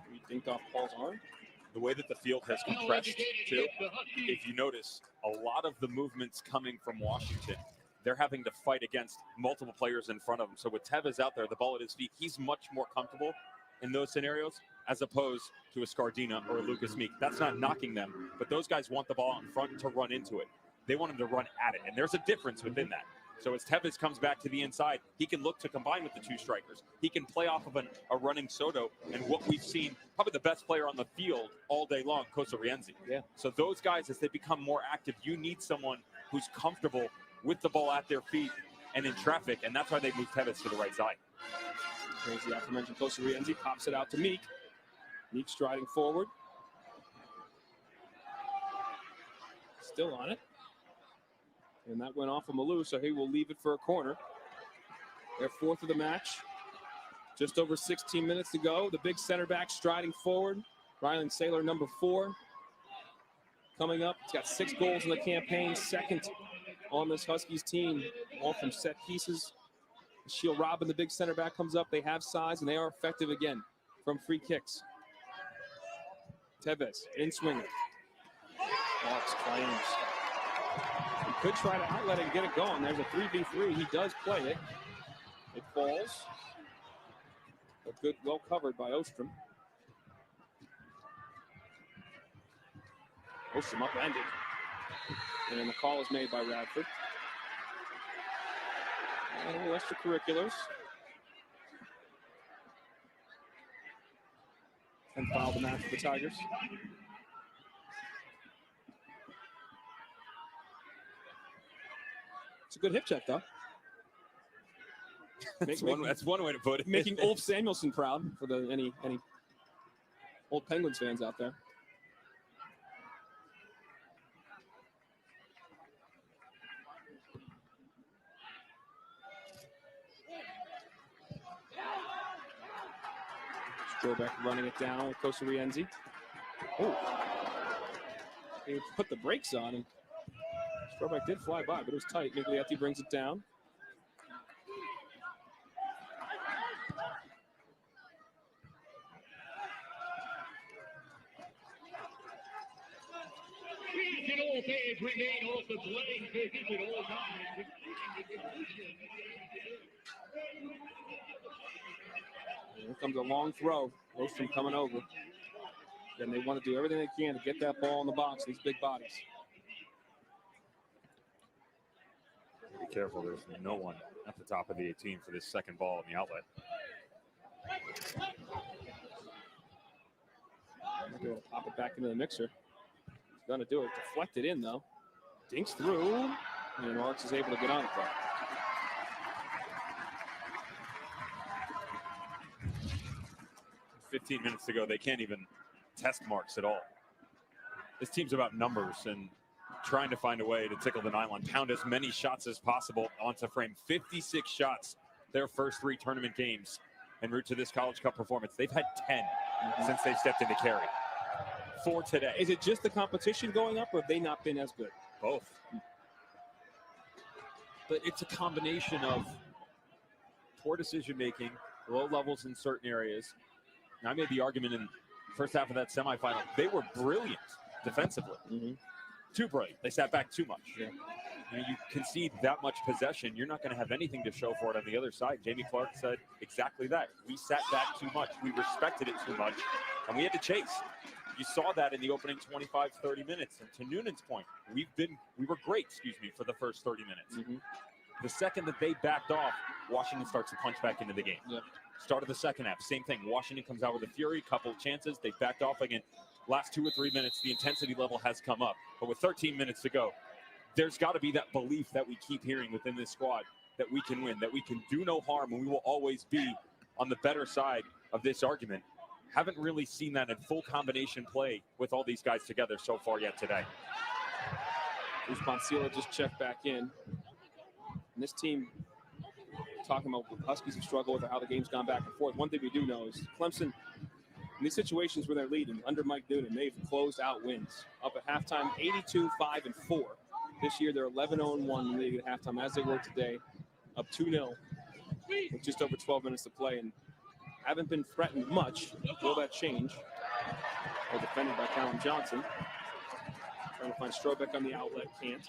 we dinked off Paul's arm.
The way that the field has compressed, too, if you notice, a lot of the movements coming from Washington, they're having to fight against multiple players in front of him. So with Tevez out there, the ball at his feet, he's much more comfortable in those scenarios as opposed to a Scardina or a Lucas Meek. That's not knocking them, but those guys want the ball in front to run into it. They want him to run at it, and there's a difference within that. So as Tevez comes back to the inside, he can look to combine with the 2 strikers. He can play off of a running Soto, and what we've seen, probably the best player on the field all day long, Kosa Rienzi.
Yeah.
So those guys, as they become more active, you need someone who's comfortable with the ball at their feet and in traffic, and that's why they moved Tevez to the right side.
There's the aforementioned Kosa Rienzi, pops it out to Meek. Meek striding forward. Still on it. And that went off of Malou, so he will leave it for a corner. Their 4th of the match. Just over 16 minutes to go. The big center back striding forward. Rylan Saylor, number 4. Coming up. He's got 6 goals in the campaign. 2nd on this Huskies team. All from set pieces. Shield Robin, the big center back, comes up. They have size, and they are effective again from free kicks. Tevez, in swinger. Hawks claims. He could try to outlet it and get it going. There's a 3v3. He does play it. It falls. But good, well covered by Ostrom. Ostrom upended. And the call is made by Radford. And the extracurriculars. And foul the match for the Tigers. It's a good hip check, though.
That's one way to put it.
Making Ulf Samuelson proud for any old Penguins fans out there. Strobeck running it down with Kosa Rienzi. Oh, he put the brakes on, and Strobeck did fly by, but it was tight. Miglietti brings it down. Here comes a long throw. Ostrom coming over. And they want to do everything they can to get that ball in the box, these big bodies.
Be careful, there's no one at the top of the 18 for this second ball in the outlet.
Going to pop it back into the mixer. He's going to do it. Deflect it in, though. Dinks through. And Marks is able to get on it, though.
$15 minutes to go. They can't even test Marks at all. This team's about numbers and trying to find a way to tickle the nylon, pound as many shots as possible onto frame. 56 shots their first 3 tournament games en route to this College Cup performance. They've had 10 since they stepped into carry. 4 today.
Is it just the competition going up, or have they not been as good?
Both. But it's a combination of poor decision-making, low levels in certain areas. And I made the argument in the first half of that semifinal. They were brilliant defensively. Too brilliant. They sat back too much.
Yeah.
You concede that much possession, you're not going to have anything to show for it on the other side. Jamie Clark said exactly that. We sat back too much. We respected it too much, and we had to chase. You saw that in the opening 25, 30 minutes. And to Noonan's point, we were great, for the first 30 minutes.
Mm-hmm.
The second that they backed off, Washington starts to punch back into the game.
Yep.
Start of the second half, same thing. Washington comes out with a fury, couple of chances. They backed off again. Last 2 or 3 minutes, the intensity level has come up. But with 13 minutes to go, there's got to be that belief that we keep hearing within this squad that we can win, that we can do no harm, and we will always be on the better side of this argument. Haven't really seen that in full combination play with all these guys together so far yet today.
Uspancila just checked back in. And this team, talking about what Huskies have struggled with, how the game's gone back and forth. One thing we do know is Clemson, in these situations where they're leading, under Mike Noonan, they've closed out wins. Up at halftime, 82-5-4. This year, they're 11-0-1 in the league at halftime, as they were today, up 2-0 with just over 12 minutes to play. And haven't been threatened much. Will that change? Well, defended by Callum Johnson. Trying to find Strobeck on the outlet, can't.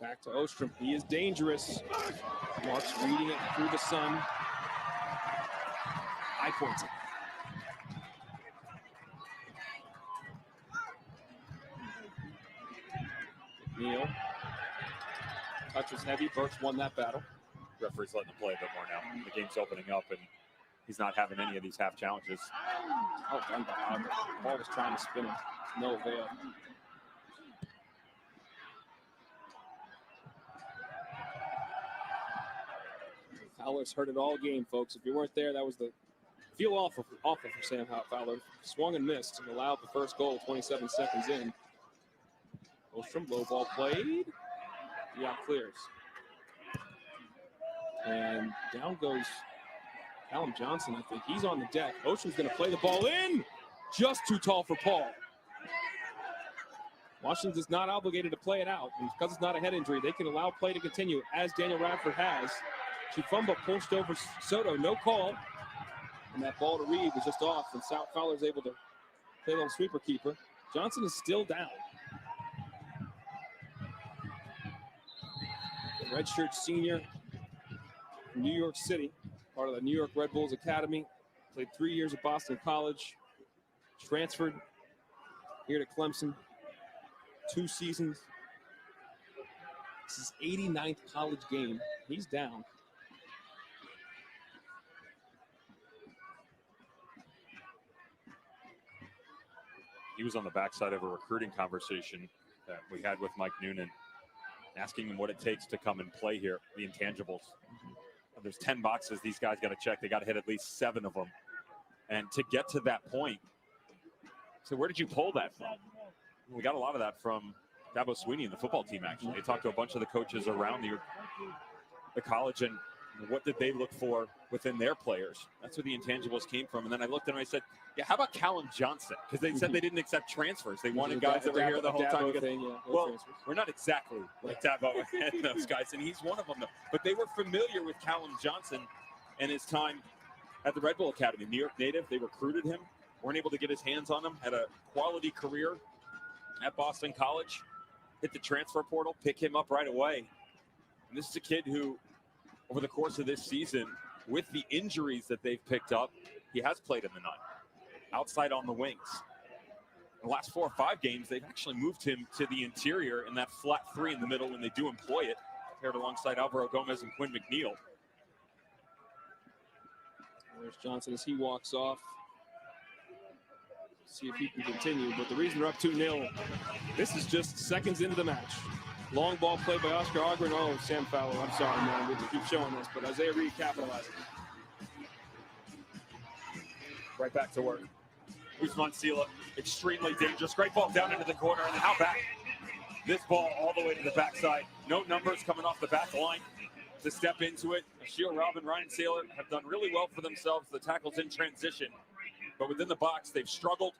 Back to Ostrom. He is dangerous. Marks reading it through the sun. High points it. Neal. Touch was heavy. Burks won that battle.
Referee's letting him play a bit more now. The game's opening up, and he's not having any of these half challenges.
Oh, done by Auger. Ball was trying to spin him. No avail. Fowler's heard it all game, folks. If you weren't there, that was the feel awful for Sam Fowler. Swung and missed and allowed the first goal 27 seconds in. Ostrom, low ball played. Yeah, clears. And down goes Callum Johnson, I think. He's on the deck. Ostrom's going to play the ball in. Just too tall for Paul. Washington is not obligated to play it out. And because it's not a head injury, they can allow play to continue, as Daniel Radford has. Chifumba pushed over Soto, no call. And that ball to Reed was just off, and Fowler's able to play a little sweeper keeper. Johnson is still down. The redshirt senior from New York City, part of the New York Red Bulls Academy, played 3 years at Boston College, transferred here to Clemson, 2 seasons. This is 89th college game. He's down.
He was on the backside of a recruiting conversation that we had with Mike Noonan, asking him what it takes to come and play here, the intangibles. There's 10 boxes these guys got to check. They got to hit at least 7 of them. And to get to that point, so where did you pull that from? We got a lot of that from Dabo Sweeney and the football team, actually. They talked to a bunch of the coaches around the college, and what did they look for within their players? That's where the intangibles came from. And then I looked and I said, yeah, how about Callum Johnson? Because they said they didn't accept transfers. They wanted guys that were here the whole time. Well, we're not exactly like Dabo and those guys, and he's one of them. But they were familiar with Callum Johnson and his time at the Red Bull Academy. New York native, they recruited him, weren't able to get his hands on him, had a quality career at Boston College, hit the transfer portal, pick him up right away. And this is a kid who, over the course of this season, with the injuries that they've picked up, he has played in the 9, outside on the wings. In the last 4 or 5 games, they've actually moved him to the interior in that flat 3 in the middle when they do employ it, paired alongside Alvaro Gomez and Quinn McNeil.
There's Johnson as he walks off. See if he can continue, but the reason they're up 2-0, this is just seconds into the match. Long ball play by Oscar Ogren. Oh, Sam Fowler, I'm sorry, man. We'll keep showing this, but Isaiah Reed capitalizing.
Right back to work. Uspancila, extremely dangerous. Great ball down into the corner, and then how back? This ball all the way to the backside. No numbers coming off the back line to step into it. Ashil Robin, Ryan Saylor have done really well for themselves. The tackles in transition, but within the box, they've struggled.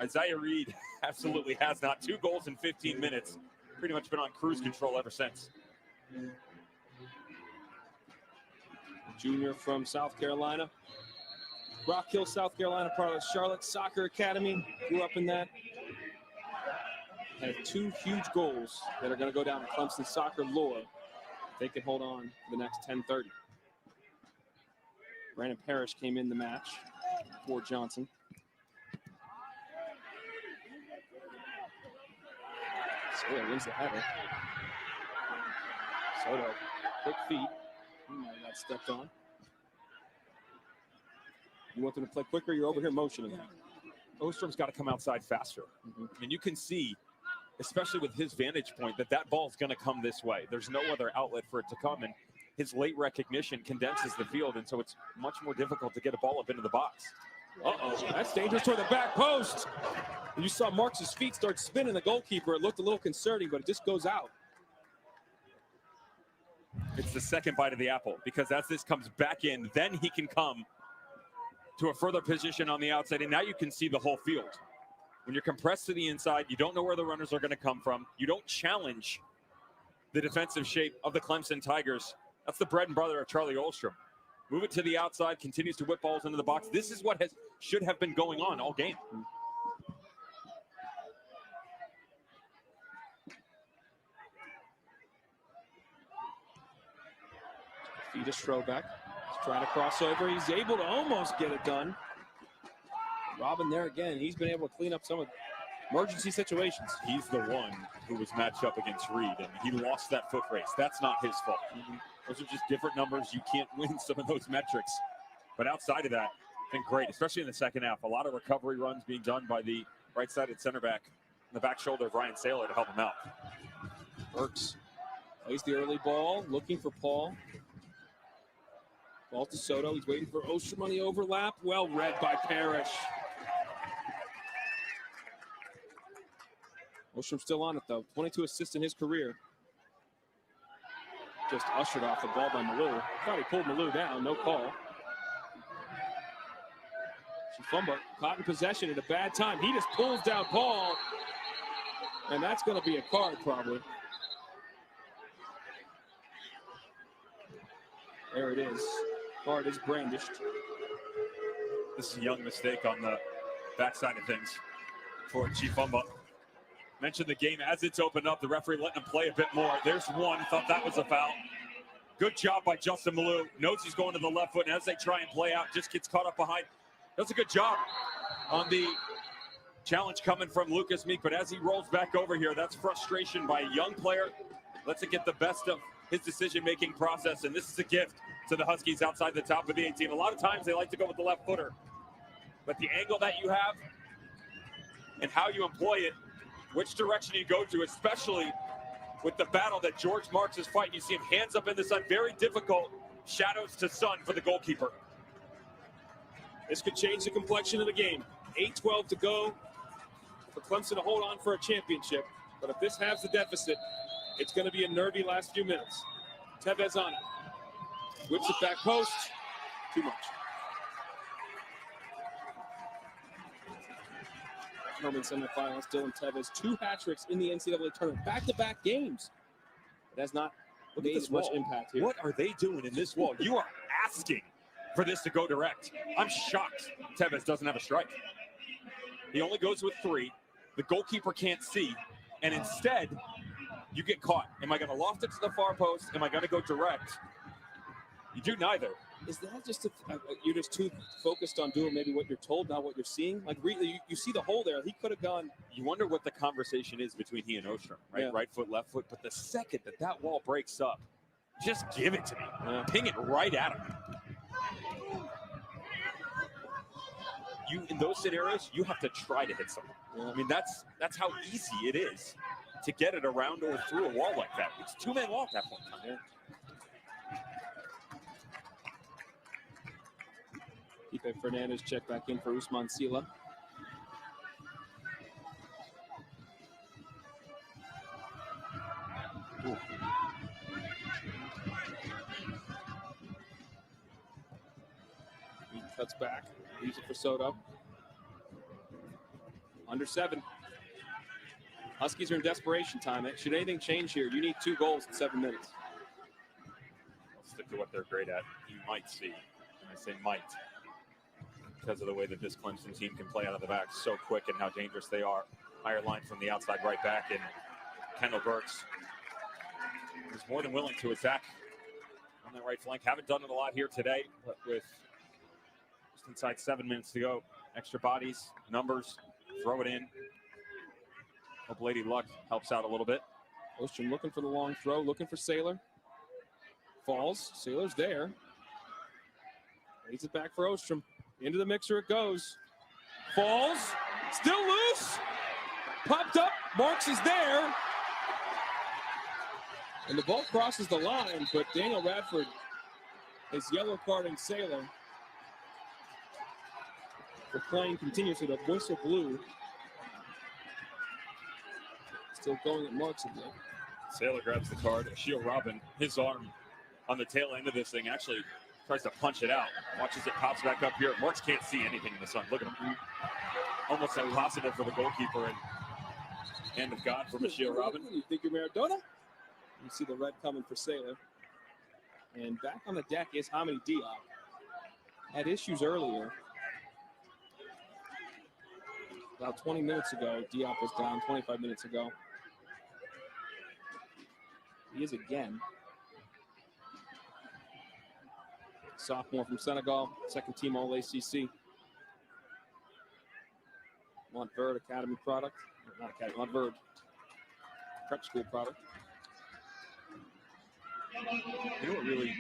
Isaiah Reed absolutely has not. 2 goals in 15 minutes. Pretty much been on cruise control ever since.
junior from South Carolina. Rock Hill, South Carolina, part of the Charlotte Soccer Academy. Grew up in that. Had 2 huge goals that are going to go down in Clemson soccer lore. They can hold on for the next 10:30. Brandon Parrish came in the match for Johnson. Soto wins the header. Soto, quick feet. He might have got stepped on. You want them to play quicker? You're over here motioning.
Ostrom's got to come outside faster. And you can see, especially with his vantage point, that ball's going to come this way. There's no other outlet for it to come, and his late recognition condenses the field, and so it's much more difficult to get a ball up into the box.
Uh-oh, that's dangerous toward the back post. And you saw Marks' feet start spinning the goalkeeper. It looked a little concerning, but it just goes out.
It's the second bite of the apple, because as this comes back in, then he can come to a further position on the outside, and now you can see the whole field. When you're compressed to the inside, you don't know where the runners are going to come from. You don't challenge the defensive shape of the Clemson Tigers. That's the bread and butter of Charlie Ostrom. Move it to the outside, continues to whip balls into the box. This is what should have been going on all game.
Feet throwback. He's trying to cross over. He's able to almost get it done. Robin there again. He's been able to clean up some of emergency situations.
He's the one who was matched up against Reed, and he lost that foot race. That's not his fault. Those are just different numbers. You can't win some of those metrics. But outside of that, I think great, especially in the second half. A lot of recovery runs being done by the right-sided center back on the back shoulder of Ryan Saylor to help him out.
Burks plays the early ball, looking for Paul. Ball to Soto. He's waiting for Ostrom on the overlap. Well read by Parrish. Ostrom still on it, though. 22 assists in his career. Just ushered off the ball by Malou. Thought he pulled Malou down. No call. Chifumba caught in possession at a bad time. He just pulls down Paul. And that's going to be a card, probably. There it is. Card is brandished.
This is a young mistake on the backside of things for Chifumba. Mentioned the game as it's opened up. The referee letting him play a bit more. There's one. Thought that was a foul. Good job by Justin Malou. Knows he's going to the left foot, and as they try and play out, just gets caught up behind. Does a good job on the challenge coming from Lucas Meek, but as he rolls back over here, that's frustration by a young player. Lets it get the best of his decision-making process, and this is a gift to the Huskies outside the top of the 18. A lot of times they like to go with the left footer, but the angle that you have and how you employ it, which direction you go to, especially with the battle that George Marks is fighting. You see him hands up in the sun. Very difficult shadows to sun for the goalkeeper.
This could change the complexion of the game. 8:12 to go for Clemson to hold on for a championship. But if this halves the deficit, it's going to be a nervy last few minutes. Tevez on it. Whips it back post. Too much. Norman semifinals, Dylan Tevez, 2 hat-tricks in the NCAA tournament. Back-to-back games. It has not made as much impact here.
What are they doing in this wall? You are asking for this to go direct. I'm shocked Tevez doesn't have a strike. He only goes with 3. The goalkeeper can't see, and instead, you get caught. Am I going to loft it to the far post? Am I going to go direct? You do neither.
Is that just you're just too focused on doing maybe what you're told, not what you're seeing? Like, really, you see the hole there. He could have gone.
You wonder what the conversation is between he and Ostrom, right? Yeah. Right foot, left foot. But the second that wall breaks up, just give it to me. Ping it right at him. You, in those scenarios, you have to try to hit someone. I mean, that's how easy it is to get it around or through a wall like that. It's a 2-man wall at that point in time.
Yeah. Felipe Fernandez check back in for Usman Sila. He cuts back, leaves it for Soto. Under 7. Huskies are in desperation time. Should anything change here, you need 2 goals in 7 minutes.
Stick to what they're great at, you might see, and I say might, because of the way that this Clemson team can play out of the back so quick and how dangerous they are. Higher line from the outside right back, and Kendall Burks is more than willing to attack on that right flank. Haven't done it a lot here today, but with just inside 7 minutes to go, extra bodies, numbers, throw it in. Hope Lady Luck helps out a little bit.
Ostrom looking for the long throw, looking for Sailor. Falls. Sailor's there. Lays it back for Ostrom. Into the mixer it goes. Falls. Still loose. Popped up. Marks is there. And the ball crosses the line, but Daniel Radford is yellow carding Sailor for playing continuously. The whistle blew. Still going at Marks again.
Sailor grabs the card. Shield Robin, his arm on the tail end of this thing, actually tries to punch it out. Watches it pops back up here. Marks can't see anything in the sun. Look at him. Almost impossible for the goalkeeper, and hand of God for Shield Robin.
You think you're Maradona? You see the red coming for Sailor. And back on the deck is Hamidi Diop. Had issues earlier. About 20 minutes ago, Diop was down 25 minutes ago. He is again. Sophomore from Senegal, second team All-ACC. Montverde Academy product. Not Academy, Montverde prep school product.
You know what really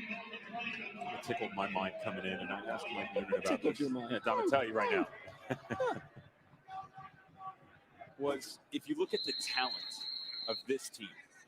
tickled my mind coming in, and I asked Mike Newman about
Tickled
this.
your mind.
Yeah, Dom, I'll tell you right now. Was if you look at the talent of this team,